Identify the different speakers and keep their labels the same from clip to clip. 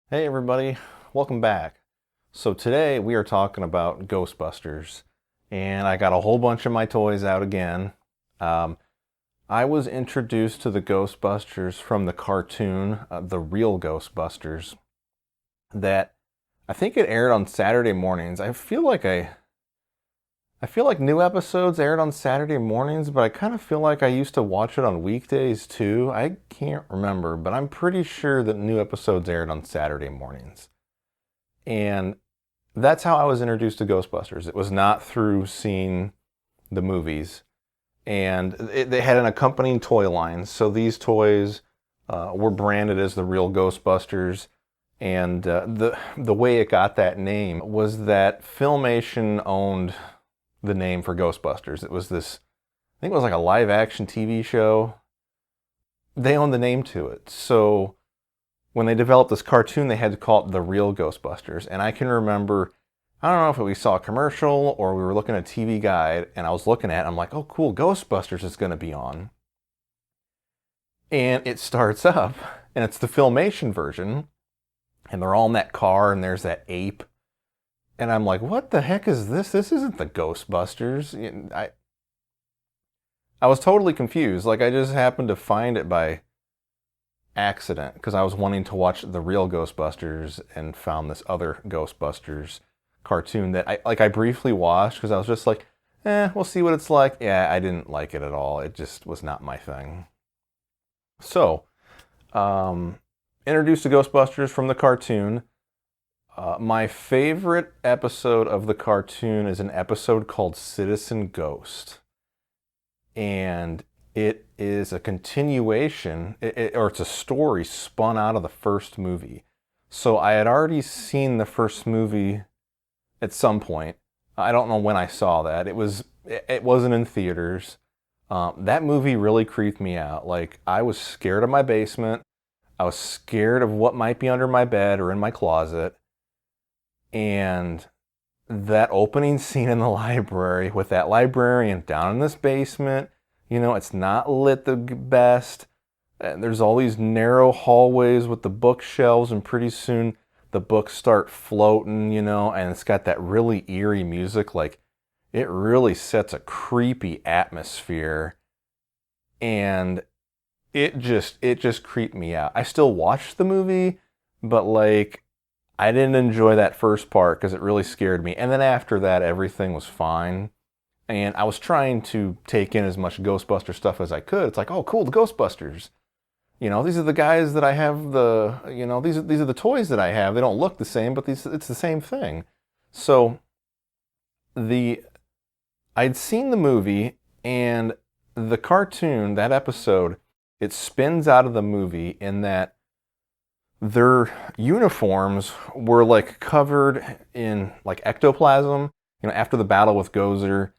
Speaker 1: Hey everybody, welcome back. So today we are talking about Ghostbusters, and I got a whole bunch of my toys out again. Um, I was introduced to the Ghostbusters from the cartoon, The Real Ghostbusters, that I think it aired on Saturday mornings. I feel like new episodes aired on Saturday mornings, but I kind of feel like I used to watch it on weekdays too. I can't remember, but I'm pretty sure that new episodes aired on Saturday mornings. And that's how I was introduced to Ghostbusters. It was not through seeing the movies. And they had an accompanying toy line. So these toys were branded as the Real Ghostbusters. And the way it got that name was that Filmation owned the name for Ghostbusters. It was this, I think it was like a live action TV show. They owned the name to it. So when they developed this cartoon, they had to call it The Real Ghostbusters. And I can remember, I don't know if we saw a commercial or we were looking at a TV guide, and I was looking at it, I'm like, oh cool, Ghostbusters is going to be on. And it starts up, and it's the Filmation version, and they're all in that car, and there's that ape. And I'm like, what the heck is this? This isn't the Ghostbusters. I was totally confused. Like, I just happened to find it by accident because I was wanting to watch the Real Ghostbusters and found this other Ghostbusters cartoon that I briefly watched because I was just like, we'll see what it's like. Yeah, I didn't like it at all. It just was not my thing. So, introduced to Ghostbusters from the cartoon. My favorite episode of the cartoon is an episode called Citizen Ghost. And it is a continuation, or it's a story spun out of the first movie. So I had already seen the first movie at some point. I don't know when I saw that. It wasn't in theaters. That movie really creeped me out. Like, I was scared of my basement. I was scared of what might be under my bed or in my closet. And that opening scene in the library with that librarian down in this basement, it's not lit the best. And there's all these narrow hallways with the bookshelves, and pretty soon the books start floating, and it's got that really eerie music. Like, it really sets a creepy atmosphere, and it just creeped me out. I still watched the movie, but like, I didn't enjoy that first part because it really scared me. And then after that, everything was fine. And I was trying to take in as much Ghostbuster stuff as I could. It's like, oh, cool, the Ghostbusters. These are the guys that I have these are the toys that I have. They don't look the same, but it's the same thing. So the I'd seen the movie, and the cartoon, that episode, it spins out of the movie in that their uniforms were like covered in like ectoplasm. After the battle with Gozer,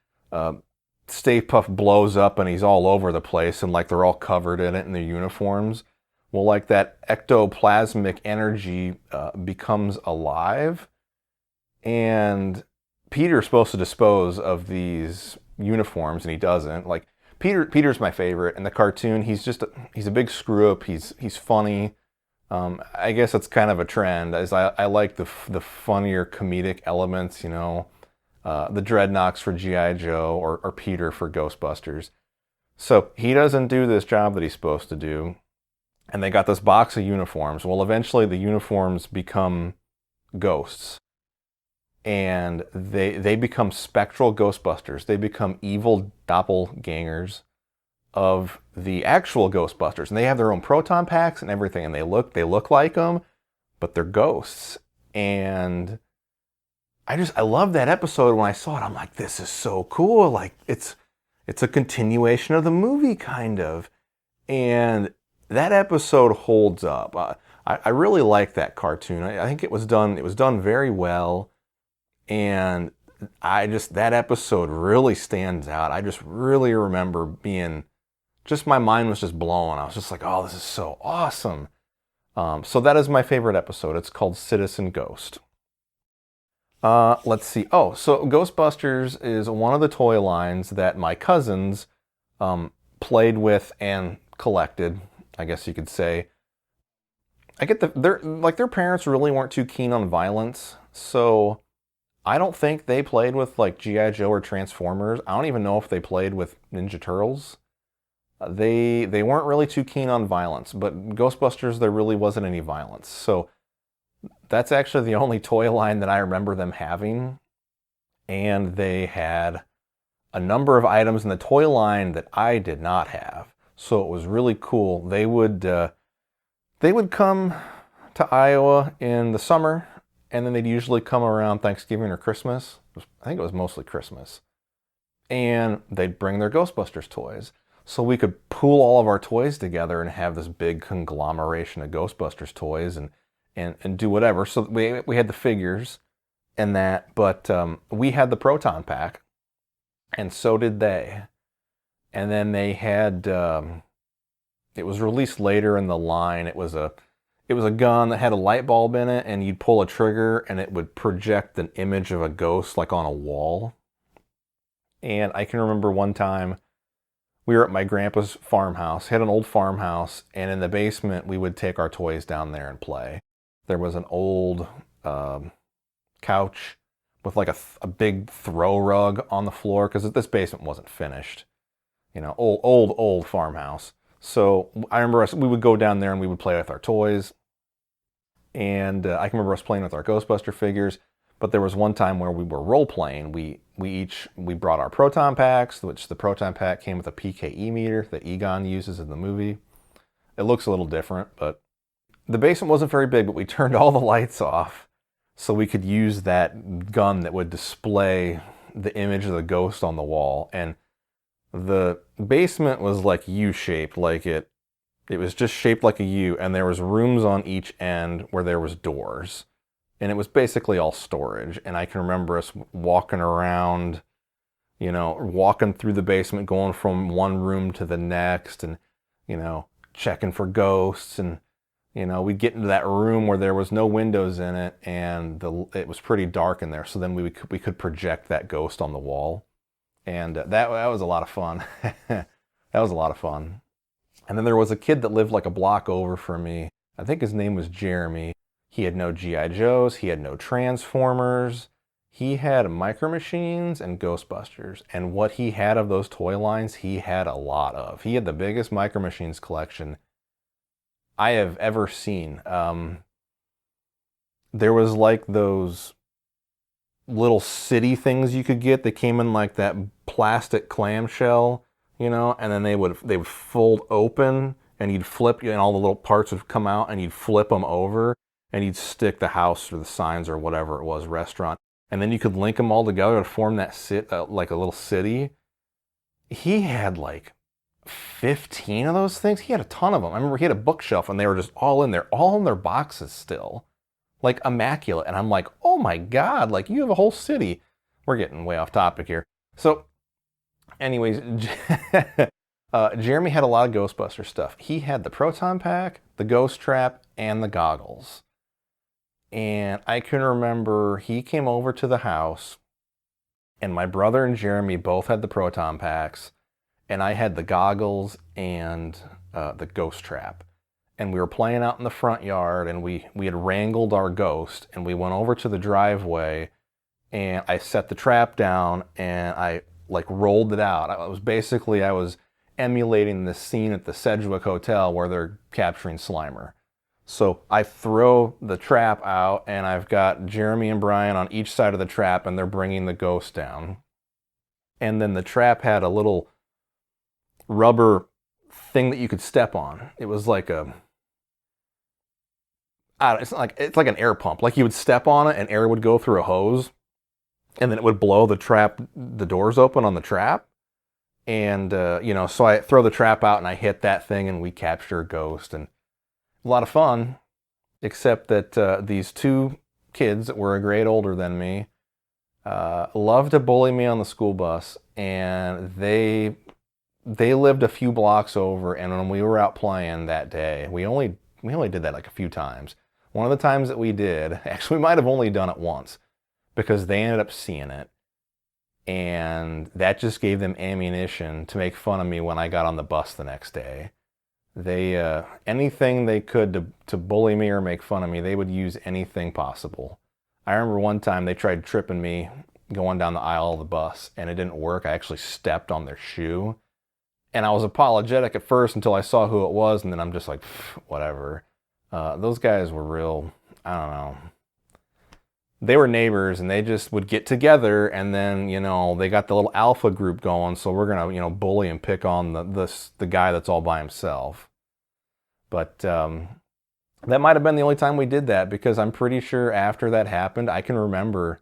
Speaker 1: Stay Puft blows up and he's all over the place, and like they're all covered in it in their uniforms. Well, like that ectoplasmic energy becomes alive, and Peter's supposed to dispose of these uniforms, and he doesn't. Like, Peter's my favorite in the cartoon. He's a big screw up. He's funny. I guess it's kind of a trend, as I like the funnier comedic elements, the Dreadnoks for G.I. Joe, or Peter for Ghostbusters. So he doesn't do this job that he's supposed to do, and they got this box of uniforms. Well, eventually the uniforms become ghosts, and they become spectral Ghostbusters. They become evil doppelgangers of the actual Ghostbusters, and they have their own proton packs and everything, and they look like them, but they're ghosts. And I love that episode. When I saw it, I'm like, this is so cool. Like, it's a continuation of the movie, kind of. And that episode holds up. I really like that cartoon. I think it was done very well, and that episode really stands out. I just really remember my mind was just blown. I was just like, oh, this is so awesome. So that is my favorite episode. It's called Citizen Ghost. Let's see. Oh, so Ghostbusters is one of the toy lines that my cousins played with and collected, I guess you could say. I get their parents really weren't too keen on violence, so I don't think they played with like G.I. Joe or Transformers. I don't even know if they played with Ninja Turtles. They weren't really too keen on violence, but Ghostbusters there really wasn't any violence. So that's actually the only toy line that I remember them having, and they had a number of items in the toy line that I did not have. So it was really cool. They would come to Iowa in the summer, and then they'd usually come around Thanksgiving or Christmas. I think it was mostly Christmas. And they'd bring their Ghostbusters toys. So we could pool all of our toys together and have this big conglomeration of Ghostbusters toys and do whatever. So we had the figures and that, but we had the Proton Pack, and so did they. And then they had, it was released later in the line. It was a gun that had a light bulb in it, and you'd pull a trigger and it would project an image of a ghost like on a wall. And I can remember one time we were at my grandpa's farmhouse. He had an old farmhouse, and in the basement we would take our toys down there and play. There was an old couch with like a big throw rug on the floor, because this basement wasn't finished. You know, old farmhouse. So I remember we would go down there and we would play with our toys. And I can remember us playing with our Ghostbuster figures. But there was one time where we were role playing. We brought our proton packs, which the proton pack came with a PKE meter that Egon uses in the movie. It looks a little different, but the basement wasn't very big, but we turned all the lights off so we could use that gun that would display the image of the ghost on the wall. And the basement was like U-shaped, like it was just shaped like a U, and there was rooms on each end where there was doors. And it was basically all storage. And I can remember us walking around, you know, walking through the basement, going from one room to the next, and, you know, checking for ghosts. And, you know, we'd get into that room where there was no windows in it, and it was pretty dark in there. So then we could project that ghost on the wall. And that was a lot of fun. That was a lot of fun. And then there was a kid that lived like a block over from me. I think his name was Jeremy. He had no G.I. Joes. He had no Transformers. He had Micro Machines and Ghostbusters. And what he had of those toy lines, he had a lot of. He had the biggest Micro Machines collection I have ever seen. There was like those little city things you could get that came in like that plastic clamshell, you know, and then they would fold open, and you'd flip, and all the little parts would come out, and you'd flip them over, and you'd stick the house or the signs or whatever it was, restaurant, and then you could link them all together to form that like a little city. He had like 15 of those things. He had a ton of them. I remember he had a bookshelf, and they were just all in there, all in their boxes still, like immaculate. And I'm like, oh my God, like you have a whole city. We're getting way off topic here. So anyways, Jeremy had a lot of Ghostbuster stuff. He had the proton pack, the ghost trap, and the goggles. And I can remember he came over to the house, and my brother and Jeremy both had the proton packs, and I had the goggles and the ghost trap. And we were playing out in the front yard, and we had wrangled our ghost, and we went over to the driveway, and I set the trap down, and I like rolled it out. I was emulating the scene at the Sedgwick Hotel where they're capturing Slimer. So I throw the trap out, and I've got Jeremy and Brian on each side of the trap, and they're bringing the ghost down. And then the trap had a little rubber thing that you could step on. It was like it's like an air pump. Like you would step on it, and air would go through a hose, and then it would blow the doors open on the trap. And, you know, so I throw the trap out, and I hit that thing, and we capture a ghost. And a lot of fun, except that these two kids that were a grade older than me loved to bully me on the school bus, and they lived a few blocks over. And when we were out playing that day, we only did that like a few times. One of the times that we did, actually we might have only done it once, because they ended up seeing it, and that just gave them ammunition to make fun of me when I got on the bus the next day. They anything they could to bully me or make fun of me, they would use anything possible. I remember one time they tried tripping me going down the aisle of the bus, and it didn't work. I actually stepped on their shoe, and I was apologetic at first until I saw who it was, and then I'm just like, whatever. Those guys were real, I don't know. They were neighbors, and they just would get together, and then, they got the little alpha group going, so we're going to, bully and pick on the guy that's all by himself. But that might have been the only time we did that, because I'm pretty sure after that happened, I can remember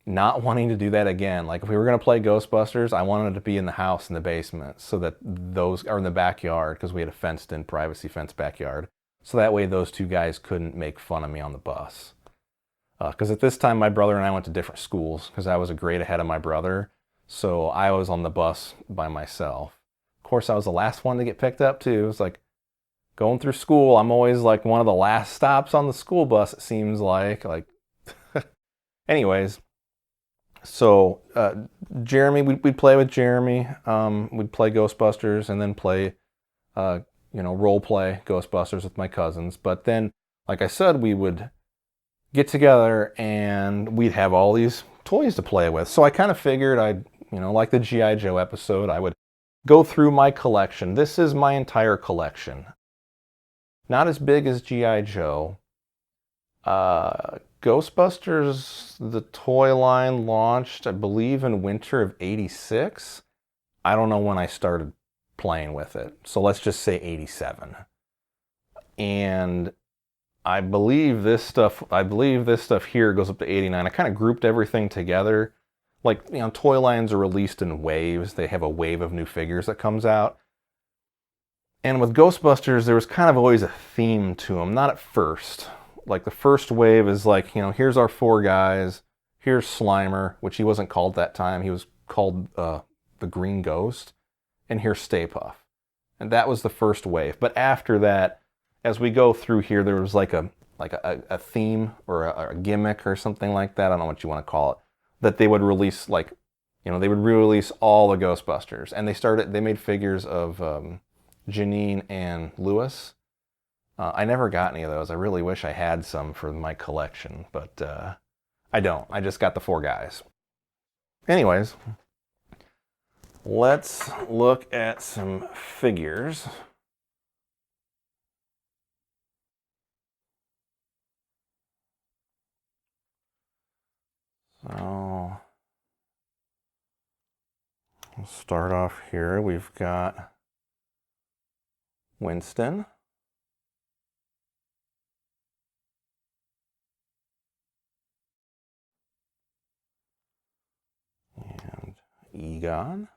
Speaker 1: not wanting to do that again. Like, if we were going to play Ghostbusters, I wanted it to be in the house in the basement, so that those are in the backyard, because we had a fenced-in, privacy fence backyard. So that way those two guys couldn't make fun of me on the bus. Because at this time, my brother and I went to different schools, because I was a grade ahead of my brother. So I was on the bus by myself. Of course, I was the last one to get picked up, too. It was like going through school. I'm always like one of the last stops on the school bus, it seems like. Anyways. So Jeremy, we'd play with Jeremy. We'd play Ghostbusters and then play, role play Ghostbusters with my cousins. But then, like I said, we would get together and we'd have all these toys to play with. So I kind of figured I'd, like the G.I. Joe episode, I would go through my collection. This is my entire collection. Not as big as G.I. Joe. Ghostbusters, the toy line, launched, I believe, in winter of '86. I don't know when I started playing with it, so let's just say '87. And I believe this stuff here goes up to '89. I kind of grouped everything together. Like, toy lines are released in waves. They have a wave of new figures that comes out. And with Ghostbusters, there was kind of always a theme to them. Not at first. Like, the first wave is like, here's our four guys. Here's Slimer, which he wasn't called that time. He was called the Green Ghost. And here's Stay Puft. And that was the first wave. But after that, as we go through here, there was like a theme or a gimmick or something like that. I don't know what you want to call it. That they would release, they would re-release all the Ghostbusters. And they made figures of Janine and Lewis. I never got any of those. I really wish I had some for my collection, but I don't. I just got the four guys. Anyways, let's look at some figures. So, we'll start off here. We've got Winston. And Egon.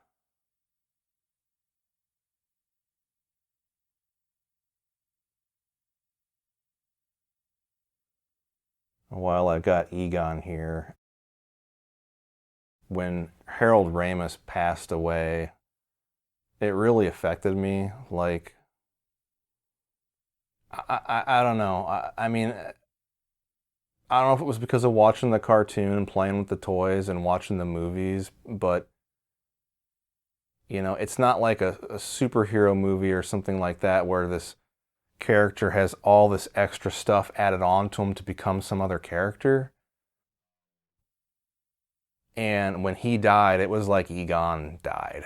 Speaker 1: While I've got Egon here, when Harold Ramis passed away, it really affected me. Like, I don't know. I mean, I don't know if it was because of watching the cartoon and playing with the toys and watching the movies, but, it's not like a superhero movie or something like that where this character has all this extra stuff added on to him to become some other character. And when he died, it was like Egon died.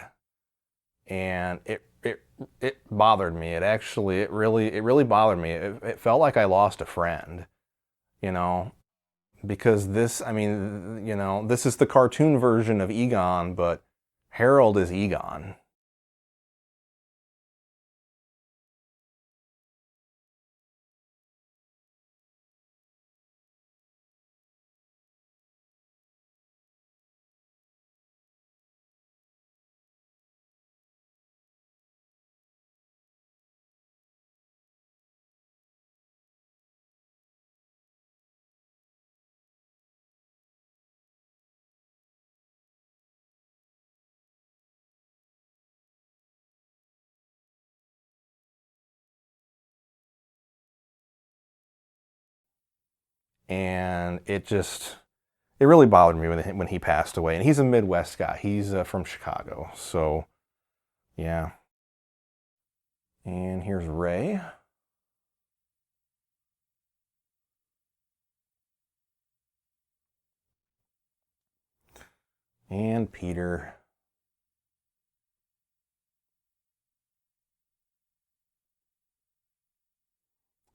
Speaker 1: And it bothered me. It really bothered me. It felt like I lost a friend, because this is the cartoon version of Egon, but Harold is Egon. And it really bothered me when he passed away. And he's a Midwest guy. He's from Chicago. So, yeah. And here's Ray. And Peter.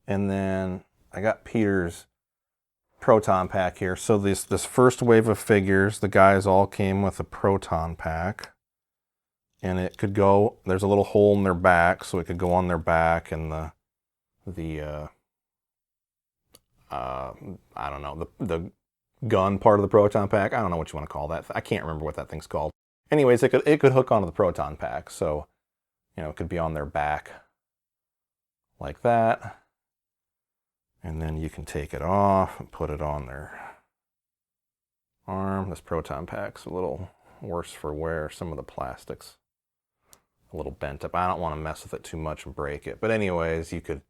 Speaker 1: And then I got Peter's proton pack here. So this first wave of figures, the guys all came with a proton pack. And it could go, there's a little hole in their back, so it could go on their back, and I don't know, the gun part of the proton pack. I don't know what you want to call that. I can't remember what that thing's called. Anyways, it could hook onto the proton pack, so it could be on their back like that. And then you can take it off and put it on their arm. This proton pack's a little worse for wear. Some of the plastic's a little bent up. I don't want to mess with it too much and break it. But anyways, you could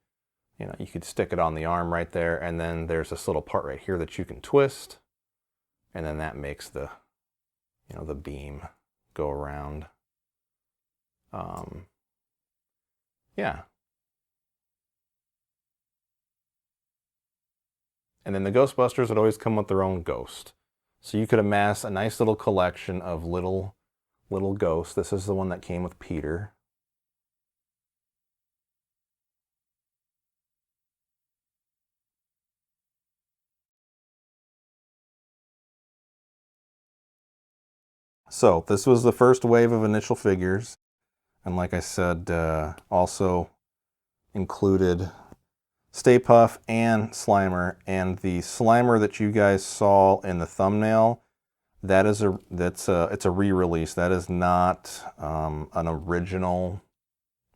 Speaker 1: stick it on the arm right there, and then there's this little part right here that you can twist, and then that makes the beam go around. Yeah. And then the Ghostbusters would always come with their own ghost. So you could amass a nice little collection of little ghosts. This is the one that came with Peter. So this was the first wave of initial figures. And like I said, also included Stay Puft and Slimer. And the Slimer that you guys saw in the thumbnail, it's a re-release. That is not an original,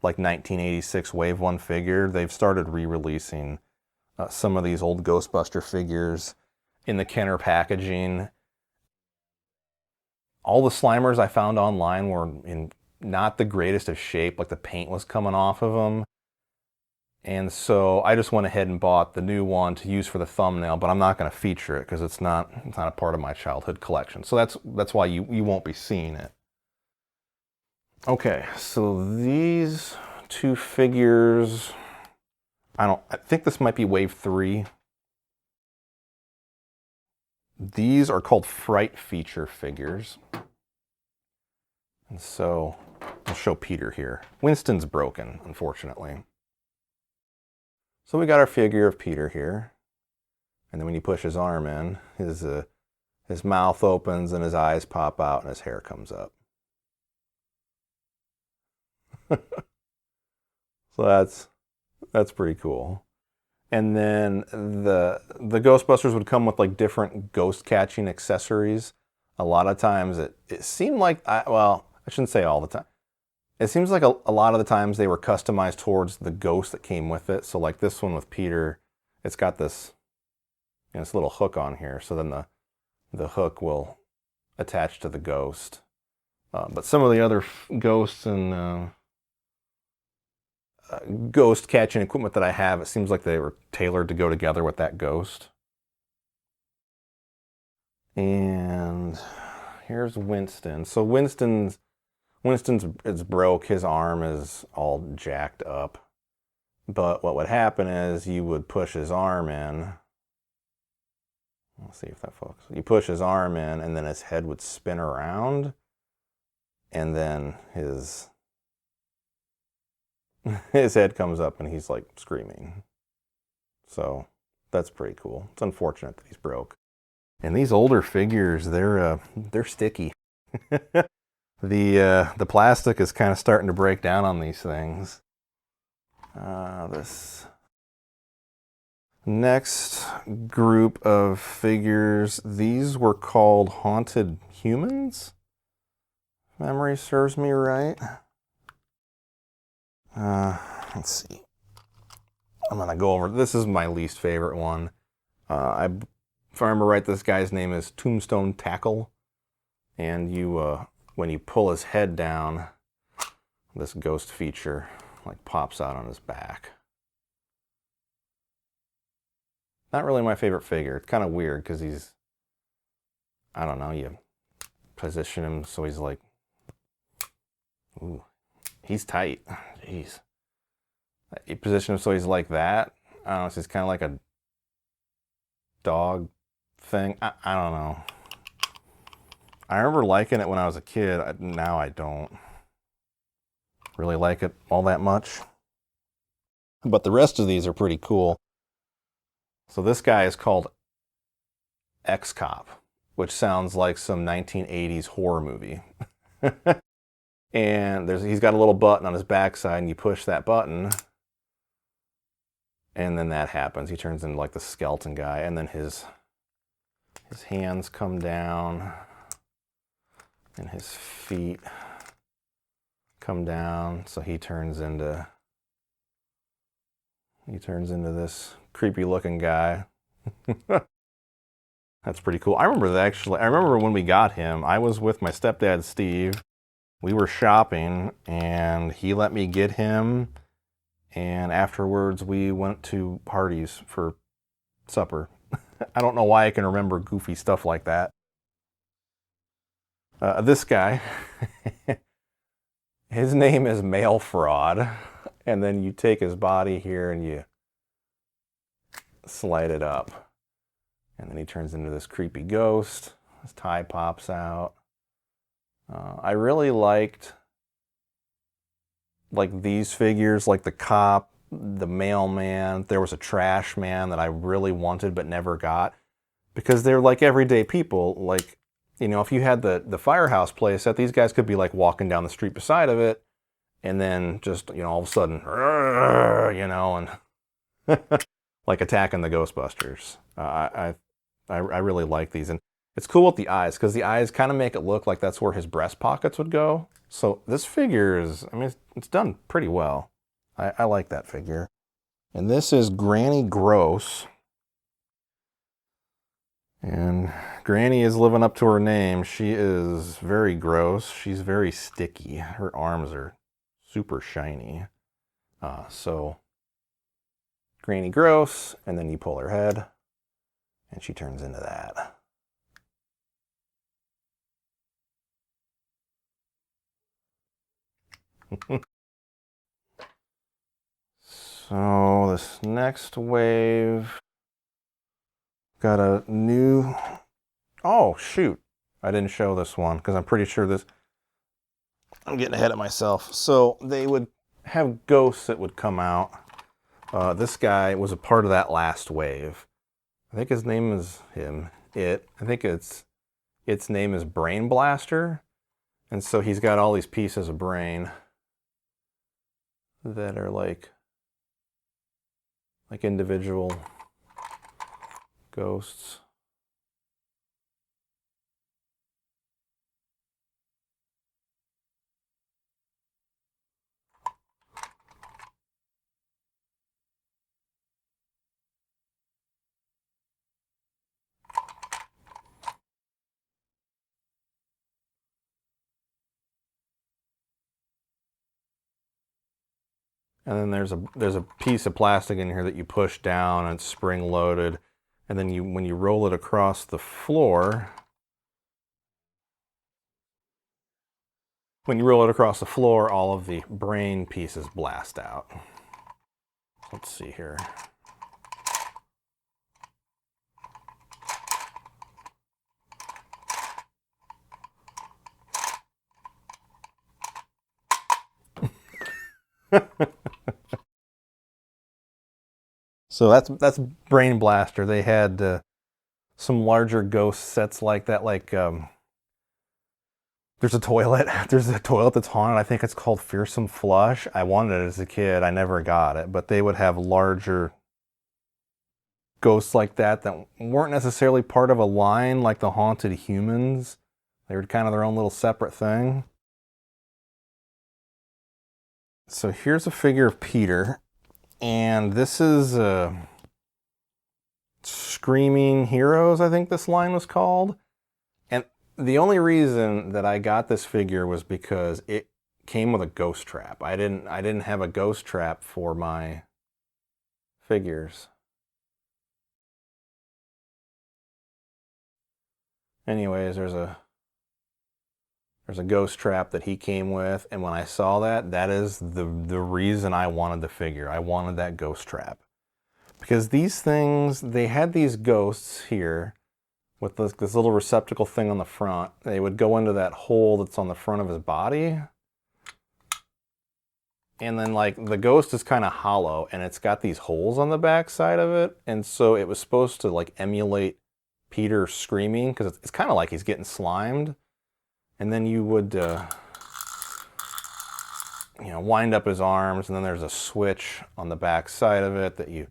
Speaker 1: like 1986 Wave 1 figure. They've started re-releasing some of these old Ghostbuster figures in the Kenner packaging. All the Slimers I found online were in not the greatest of shape, like the paint was coming off of them. And so I just went ahead and bought the new one to use for the thumbnail, but I'm not going to feature it because it's not a part of my childhood collection. So that's why you won't be seeing it. Okay, so these two figures, I think this might be Wave 3. These are called Fright Feature figures. And so I'll show Peter here. Winston's broken, unfortunately. So we got our figure of Peter here. And then when you push his arm in, his mouth opens and his eyes pop out and his hair comes up. So that's pretty cool. And then the Ghostbusters would come with like different ghost catching accessories. A lot of times it seemed like, I shouldn't say all the time. It seems like a lot of the times they were customized towards the ghost that came with it. So like this one with Peter, it's got this, this little hook on here. So then the hook will attach to the ghost. But some of the other ghosts and ghost catching equipment that I have, it seems like they were tailored to go together with that ghost. And here's Winston. So Winston's is broke. His arm is all jacked up. But what would happen is you would push his arm in. Let's see if that focuses. You push his arm in, and then his head would spin around, and then his head comes up, and he's like screaming. So that's pretty cool. It's unfortunate that he's broke. And these older figures, they're sticky. The plastic is kind of starting to break down on these things. This next group of figures, these were called Haunted Humans. If memory serves me right. Let's see. I'm gonna go over. This is my least favorite one. If I remember right, this guy's name is Tombstone Tackle, and when you pull his head down, this ghost feature like pops out on his back. Not really my favorite figure. It's kind of weird because he's, I don't know, you position him so he's like, ooh, he's tight. Jeez. You position him so he's like that. I don't know, so he's kind of like a dog thing. I don't know. I remember liking it when I was a kid. Now I don't really like it all that much. But the rest of these are pretty cool. So this guy is called X-Cop, which sounds like some 1980s horror movie. And he's got a little button on his backside, and you push that button, and then that happens. He turns into like the skeleton guy, and then his hands come down, and his feet come down, so he turns into this creepy looking guy. That's pretty cool. I remember when we got him, I was with my stepdad Steve. We were shopping and he let me get him, and afterwards we went to parties for supper. I don't know why I can remember goofy stuff like that. This guy, his name is Mail Fraud, and then you take his body here and you slide it up, and then he turns into this creepy ghost. His tie pops out. I really liked like these figures, like the cop, the mailman. There was a trash man that I really wanted but never got, because they're like everyday people. Like, you know, if you had the firehouse playset, these guys could be like walking down the street beside of it, and then just, you know, all of a sudden, you know, and like attacking the Ghostbusters. I really like these, and it's cool with the eyes, because the eyes kind of make it look like that's where his breast pockets would go. So this figure is, I mean, it's done pretty well. I like that figure. And this is Granny Gross. And Granny is living up to her name. She is very gross. She's very sticky. Her arms are super shiny. So Granny Gross, and then you pull her head, and she turns into that. So this next wave got a new, oh shoot, I didn't show this one because I'm pretty sure I'm getting ahead of myself. So they would have ghosts that would come out. This guy was a part of that last wave. I think his name is I think its name is Brain Blaster. And so he's got all these pieces of brain that are like individual ghosts. And then there's a piece of plastic in here that you push down, and it's spring loaded. And then when you roll it across the floor, all of the brain pieces blast out. Let's see here. So that's Brain Blaster. They had some larger ghost sets like that. Like there's a toilet. There's a toilet that's haunted. I think it's called Fearsome Flush. I wanted it as a kid. I never got it. But they would have larger ghosts like that weren't necessarily part of a line like the Haunted Humans. They were kind of their own little separate thing. So here's a figure of Peter. And this is Screaming Heroes, I think this line was called. And the only reason that I got this figure was because it came with a ghost trap. I didn't have a ghost trap for my figures. Anyways, there's There's a ghost trap that he came with, and when I saw that, that is the reason I wanted the figure. I wanted that ghost trap. Because these things, they had these ghosts here with this little receptacle thing on the front. They would go into that hole that's on the front of his body. And then like the ghost is kind of hollow and it's got these holes on the back side of it. And so it was supposed to like emulate Peter screaming because it's kind of like he's getting slimed. And then you would, wind up his arms, and then there's a switch on the back side of it that you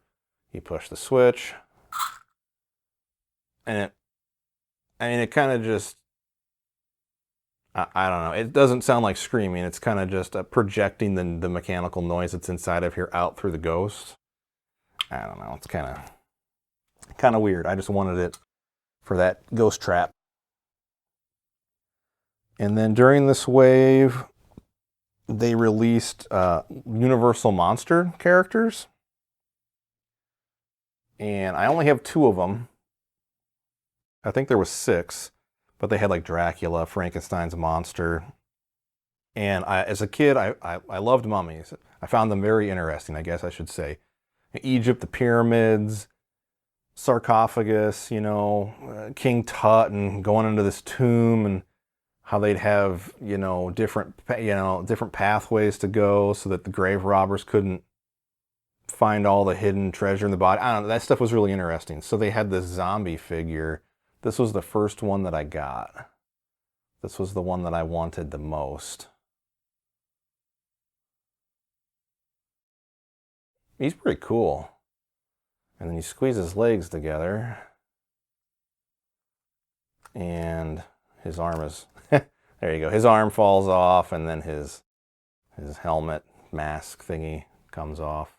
Speaker 1: push the switch. And it kind of just, I don't know. It doesn't sound like screaming. It's kind of just projecting the mechanical noise that's inside of here out through the ghost. I don't know. It's kind of weird. I just wanted it for that ghost trap. And then during this wave, they released Universal Monster characters. And I only have 2 of them. I think there was 6. But they had like Dracula, Frankenstein's monster. And as a kid, I loved mummies. I found them very interesting, I guess I should say. Egypt, the pyramids, sarcophagus, King Tut, and going into this tomb, and how they'd have, different pathways to go so that the grave robbers couldn't find all the hidden treasure in the body. I don't know, that stuff was really interesting. So they had this zombie figure. This was the first one that I got. This was the one that I wanted the most. He's pretty cool. And then you squeeze his legs together. And his arm is... there you go. His arm falls off, and then his helmet mask thingy comes off.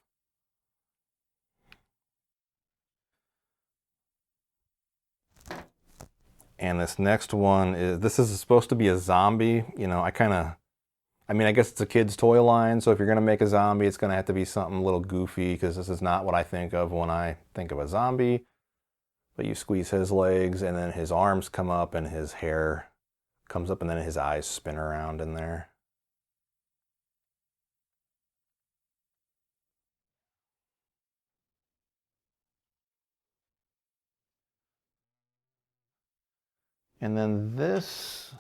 Speaker 1: And this next one this is supposed to be a zombie. I guess it's a kid's toy line, so if you're going to make a zombie, it's going to have to be something a little goofy, because this is not what I think of when I think of a zombie. But you squeeze his legs, and then his arms come up, and his hair comes up, and then his eyes spin around in there. And then this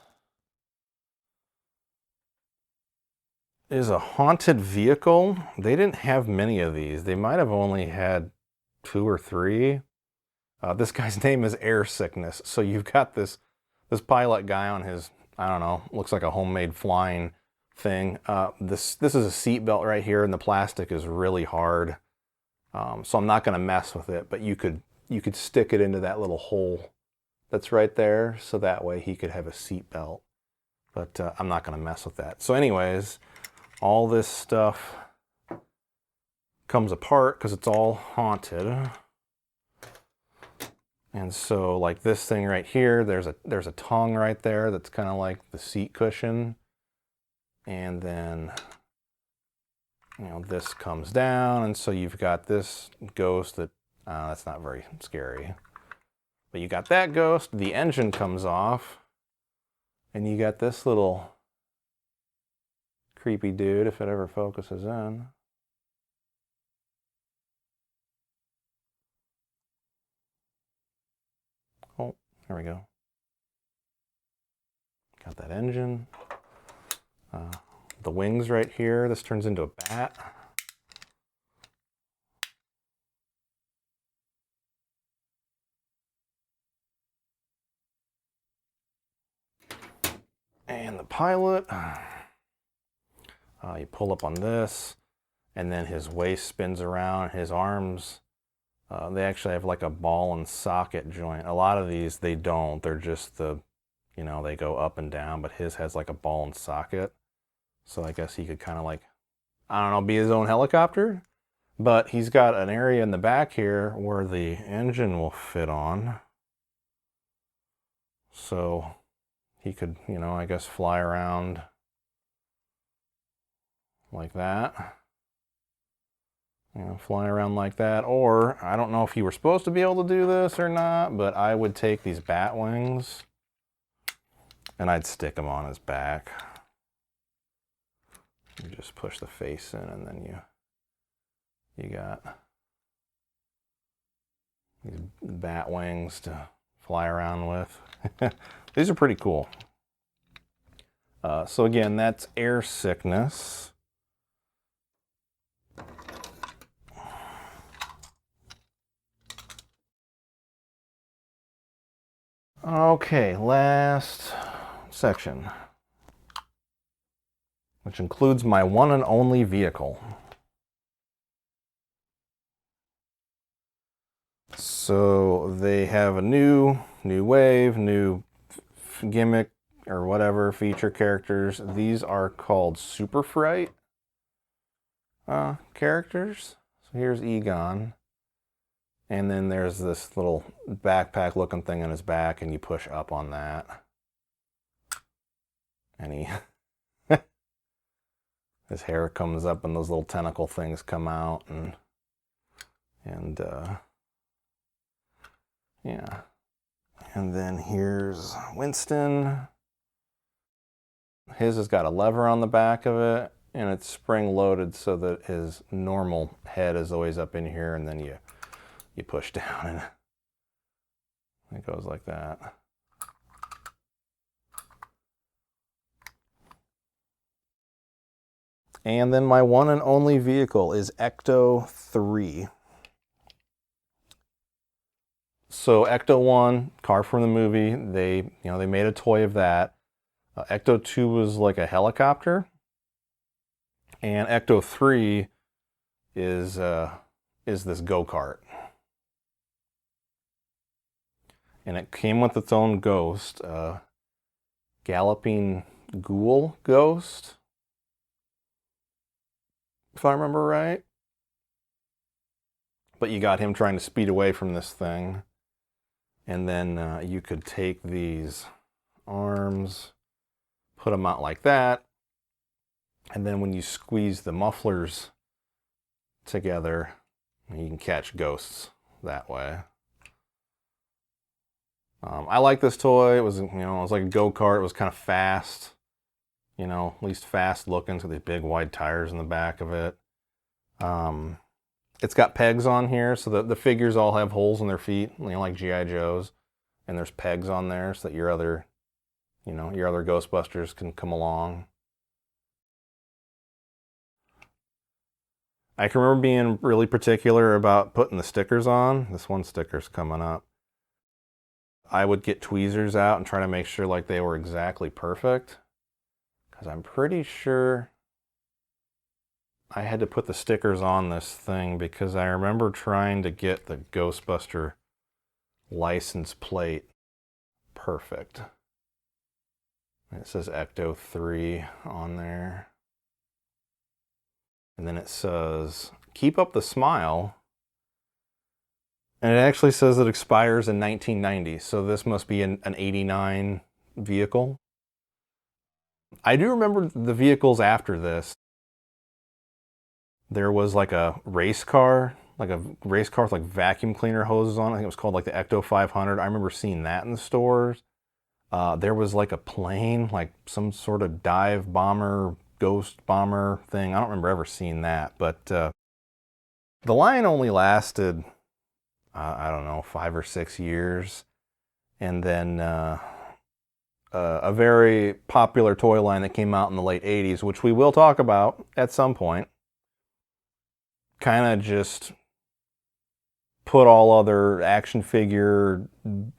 Speaker 1: is a haunted vehicle. They didn't have many of these. They might have only had 2 or 3. This guy's name is Air Sickness. So you've got this pilot guy on his, I don't know, looks like a homemade flying thing. This is a seat belt right here, and the plastic is really hard. So I'm not going to mess with it, but you could stick it into that little hole that's right there, so that way he could have a seat belt. But I'm not going to mess with that. So anyways, all this stuff comes apart because it's all haunted. And so like this thing right here, there's a tongue right there that's kind of like the seat cushion. And then, this comes down, and so you've got this ghost that, that's not very scary. But you got that ghost, the engine comes off, and you got this little creepy dude, if it ever focuses in. Oh, there we go. Got that engine. The wings right here, this turns into a bat. And the pilot, you pull up on this, and then his waist spins around, his arms, they actually have like a ball and socket joint. A lot of these, they don't. They're just they go up and down, but his has like a ball and socket. So I guess he could kind of like, I don't know, be his own helicopter. But he's got an area in the back here where the engine will fit on. So he could, I guess fly around like that. Fly around like that. Or, I don't know if you were supposed to be able to do this or not, but I would take these bat wings And I'd stick him on his back. You just push the face in, and then you got these bat wings to fly around with. These are pretty cool. So again, that's Air Sickness. Okay, last section, which includes my one and only vehicle. So they have a new wave, new gimmick or whatever, feature characters. These are called Super Fright characters. So here's Egon. And then there's this little backpack looking thing on his back, and you push up on that. And his hair comes up and those little tentacle things come out, and yeah. And then here's Winston. His has got a lever on the back of it, and it's spring loaded so that his normal head is always up in here, and then you push down and it goes like that. And then my one and only vehicle is Ecto 3. So Ecto 1, car from the movie, they made a toy of that. Ecto 2 was like a helicopter, and Ecto 3 is this go-kart. And it came with its own ghost, galloping ghoul ghost, if I remember right. But you got him trying to speed away from this thing. And then you could take these arms, put them out like that, and then when you squeeze the mufflers together, you can catch ghosts that way. I like this toy. It was, it was like a go-kart. It was kind of fast, at least fast looking. So these big wide tires in the back of it. It's got pegs on here, so the figures all have holes in their feet, like G.I. Joes, and there's pegs on there so that your other Ghostbusters can come along. I can remember being really particular about putting the stickers on. This one sticker's coming up. I would get tweezers out and try to make sure like they were exactly perfect, because I'm pretty sure I had to put the stickers on this thing because I remember trying to get the Ghostbuster license plate perfect. It says Ecto 3 on there. And then it says, keep up the smile. And it actually says it expires in 1990, so this must be an 89 vehicle. I do remember the vehicles after this. There was like a race car with like vacuum cleaner hoses on it. I think it was called like the Ecto 500. I remember seeing that in the stores. There was like a plane, like some sort of dive bomber, ghost bomber thing. I don't remember ever seeing that, but the line only lasted, I don't know, 5 or 6 years. And then a very popular toy line that came out in the late 80s, which we will talk about at some point, kind of just put all other action figure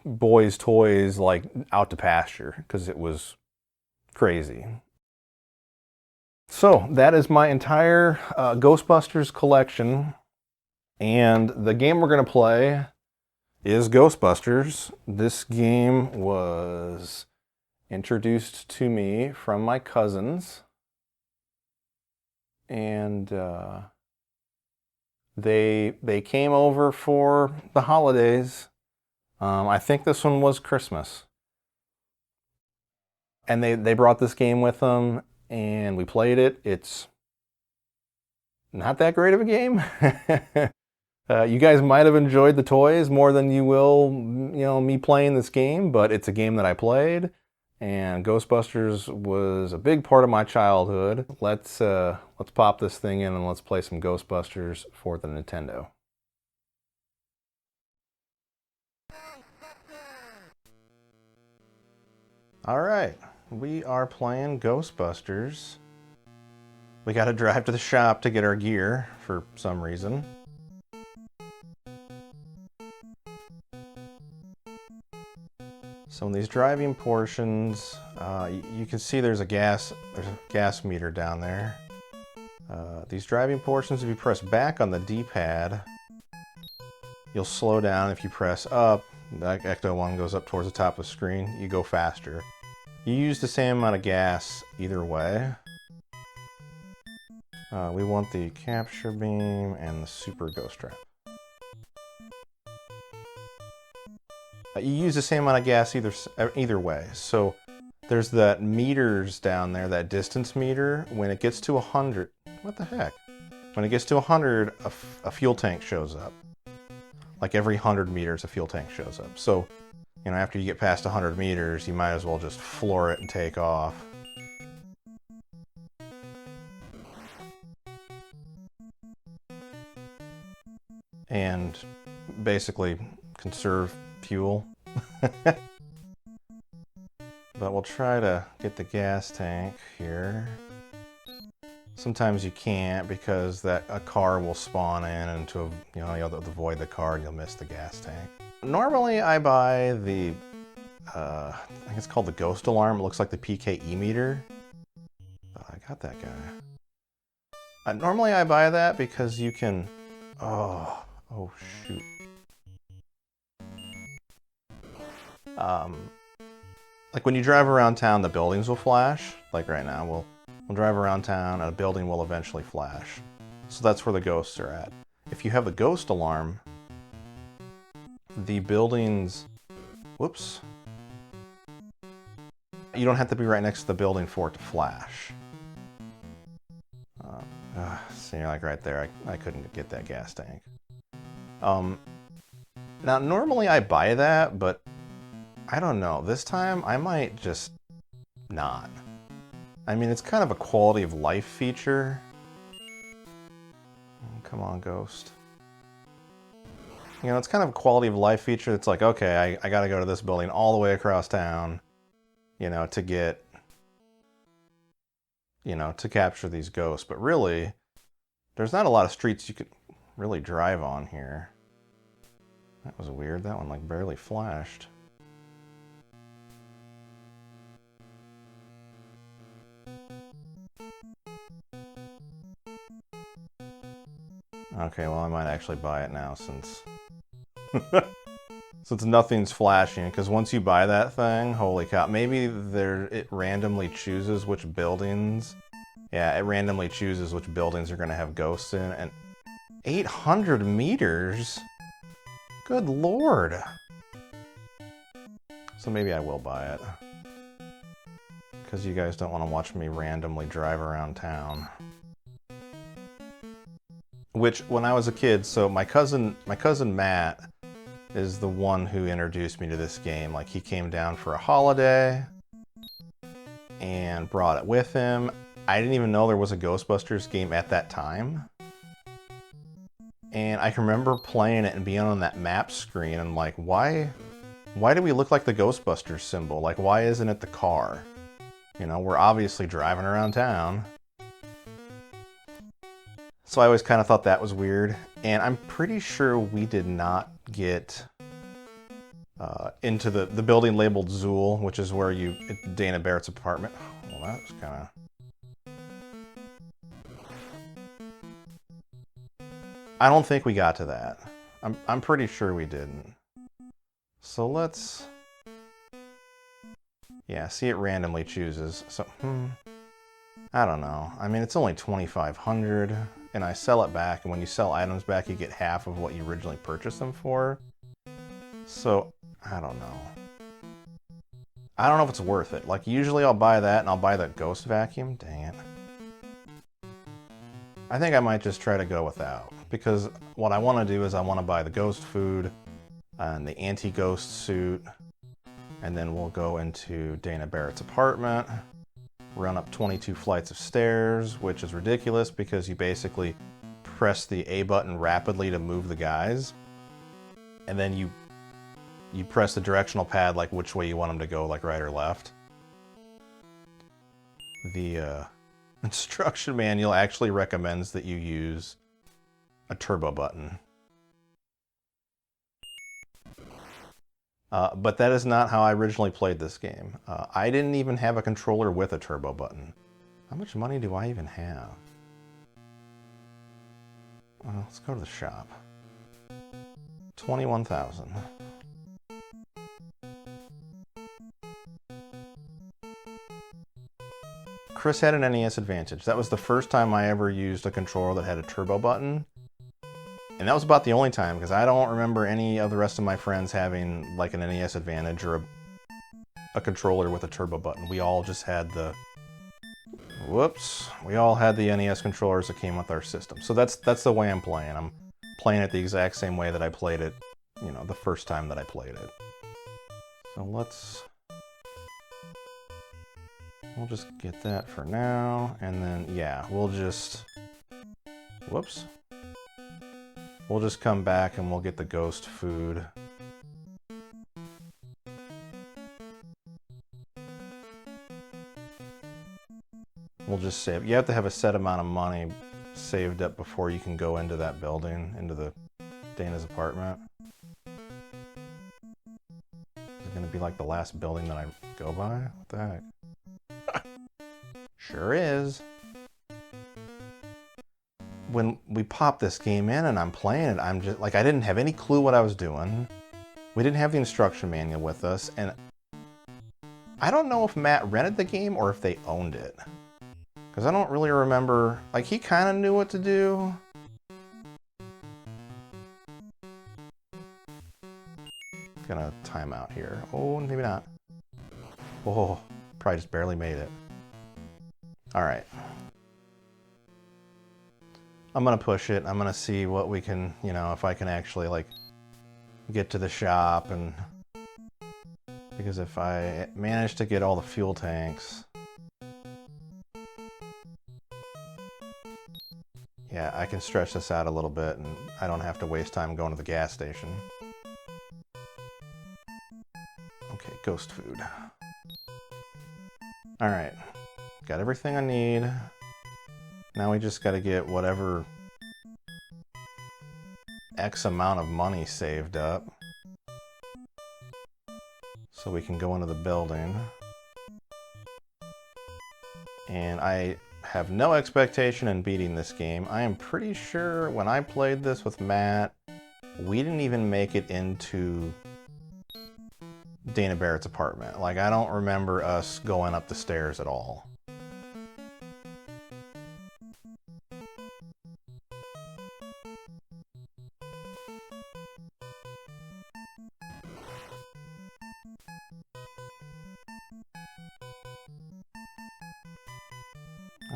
Speaker 1: boys' toys like out to pasture because it was crazy. So that is my entire Ghostbusters collection. And the game we're going to play is Ghostbusters. This game was introduced to me from my cousins. And they came over for the holidays. I think this one was Christmas. And they brought this game with them, and we played it. It's not that great of a game. You guys might have enjoyed the toys more than you will, me playing this game, but it's a game that I played, and Ghostbusters was a big part of my childhood. Let's pop this thing in and let's play some Ghostbusters for the Nintendo. All right, we are playing Ghostbusters. We got to drive to the shop to get our gear for some reason. So in these driving portions, you can see there's a gas meter down there. These driving portions, if you press back on the D-pad, you'll slow down. If you press up, that Ecto 1 goes up towards the top of the screen, you go faster. You use the same amount of gas either way. We want the capture beam and the super ghost trap. You use the same amount of gas either way. So there's that meters down there, that distance meter. When it gets to 100, what the heck? When it gets to 100, a fuel tank shows up. Like every 100 meters, a fuel tank shows up. So, you know, after you get past 100 meters, you might as well just floor it and take off. And basically conserve fuel. But we'll try to get the gas tank here. Sometimes you can't because a car will spawn in and you'll avoid the car and you'll miss the gas tank. Normally I buy the, I think it's called the ghost alarm. It looks like the PKE meter. But I got that guy. Normally I buy that because you can, oh shoot. Like when you drive around town, the buildings will flash. Like right now, we'll drive around town and a building will eventually flash. So that's where the ghosts are at. If you have the ghost alarm, the buildings, whoops. You don't have to be right next to the building for it to flash. So you're like right there, I couldn't get that gas tank. Now normally I buy that, but I don't know. This time I might just not. I mean, it's kind of a quality of life feature. Come on, Ghost. You know, it's kind of a quality of life feature. It's like, okay, I gotta go to this building all the way across town, you know, to get, you know, to capture these ghosts. But really, there's not a lot of streets you could really drive on here. That was weird. That one like barely flashed. Okay, well I might actually buy it now since since nothing's flashing, because once you buy that thing, holy cow, maybe it randomly chooses which buildings. Yeah, it randomly chooses which buildings are going to have ghosts in, and 800 meters? Good lord. So maybe I will buy it. Because you guys don't want to watch me randomly drive around town. Which, when I was a kid, so my cousin Matt is the one who introduced me to this game. Like, he came down for a holiday and brought it with him. I didn't even know there was a Ghostbusters game at that time. And I can remember playing it and being on that map screen and like, why do we look like the Ghostbusters symbol? Like, why isn't it the car? You know, we're obviously driving around town. So I always kind of thought that was weird. And I'm pretty sure we did not get into the building labeled Zool, which is where Dana Barrett's apartment. Well, that was kind of... I don't think we got to that. I'm pretty sure we didn't. So let's... Yeah, see, it randomly chooses. So, I don't know. I mean, it's only 2,500, and I sell it back, and when you sell items back, you get half of what you originally purchased them for. So, I don't know. I don't know if it's worth it. Like, usually I'll buy that, and I'll buy the ghost vacuum. Dang it. I think I might just try to go without, because what I want to do is I want to buy the ghost food and the anti-ghost suit And then we'll go into Dana Barrett's apartment, run up 22 flights of stairs, which is ridiculous because you basically press the A button rapidly to move the guys. And then you press the directional pad like which way you want them to go, like right or left. The instruction manual actually recommends that you use a turbo button. But that is not how I originally played this game. I didn't even have a controller with a turbo button. How much money do I even have? Let's go to the shop. 21,000. Chris had an NES Advantage. That was the first time I ever used a controller that had a turbo button. And that was about the only time, because I don't remember any of the rest of my friends having like an NES Advantage or a controller with a turbo button. We all just had the... Whoops. We all had the NES controllers that came with our system. So that's the way I'm playing. I'm playing it the exact same way that I played it, you know, the first time that I played it. So we'll just get that for now, and then, yeah, we'll just... Whoops. We'll just come back and we'll get the ghost food. We'll just save. You have to have a set amount of money saved up before you can go into that building, into the Dana's apartment. Is it going to be like the last building that I go by? What the heck? Sure is. When we pop this game in and I'm playing it, I'm just like, I didn't have any clue what I was doing. We didn't have the instruction manual with us, and I don't know if Matt rented the game or if they owned it. Because I don't really remember, like, he kind of knew what to do. Gonna time out here. Oh, maybe not. Oh, probably just barely made it. All right. I'm gonna push it. I'm gonna see what we can, you know, if I can actually like get to the shop, and because if I manage to get all the fuel tanks, yeah, I can stretch this out a little bit and I don't have to waste time going to the gas station. Okay, ghost food. All right, got everything I need. Now we just got to get whatever X amount of money saved up so we can go into the building. And I have no expectation in beating this game. I am pretty sure when I played this with Matt, we didn't even make it into Dana Barrett's apartment. Like, I don't remember us going up the stairs at all.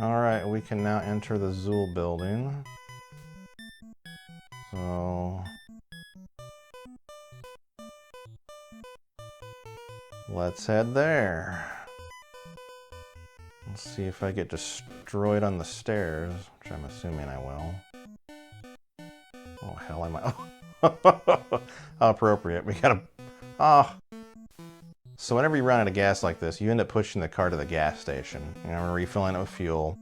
Speaker 1: Alright, we can now enter the Zool building. So let's head there. Let's see if I get destroyed on the stairs, which I'm assuming I will. Oh, hell, am I... How appropriate. We gotta... Ah. Oh. So whenever you run out of gas like this, you end up pushing the car to the gas station. You know, refilling it with fuel.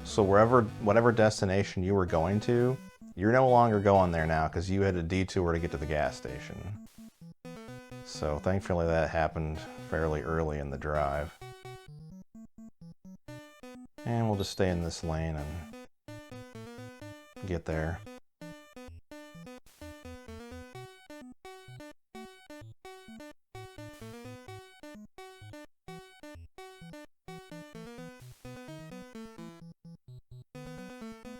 Speaker 1: So whatever destination you were going to, you're no longer going there now because you had a detour to get to the gas station. So thankfully that happened fairly early in the drive. And we'll just stay in this lane and get there.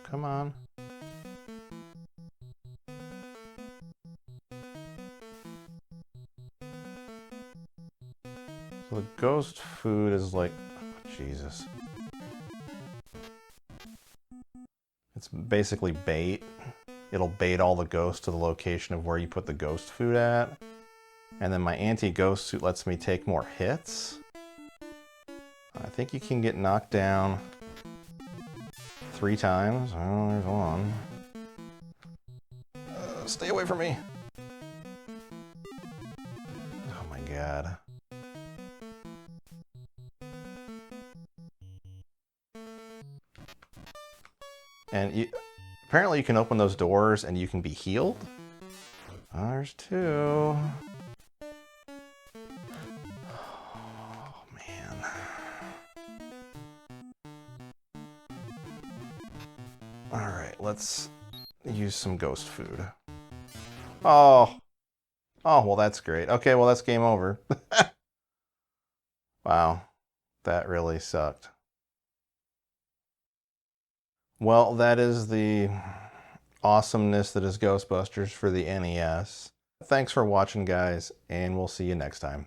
Speaker 1: Come on. So the ghost food is like, oh, Jesus. It's basically bait. It'll bait all the ghosts to the location of where you put the ghost food at. And then my anti-ghost suit lets me take more hits. I think you can get knocked down 3 times. Oh, there's one. Stay away from me. Oh my god. And apparently you can open those doors and you can be healed. Oh, there's 2. Oh man. Alright, let's use some ghost food. Oh, well that's great. Okay, well that's game over. Wow, that really sucked. Well, that is the awesomeness that is Ghostbusters for the NES. Thanks for watching, guys, and we'll see you next time.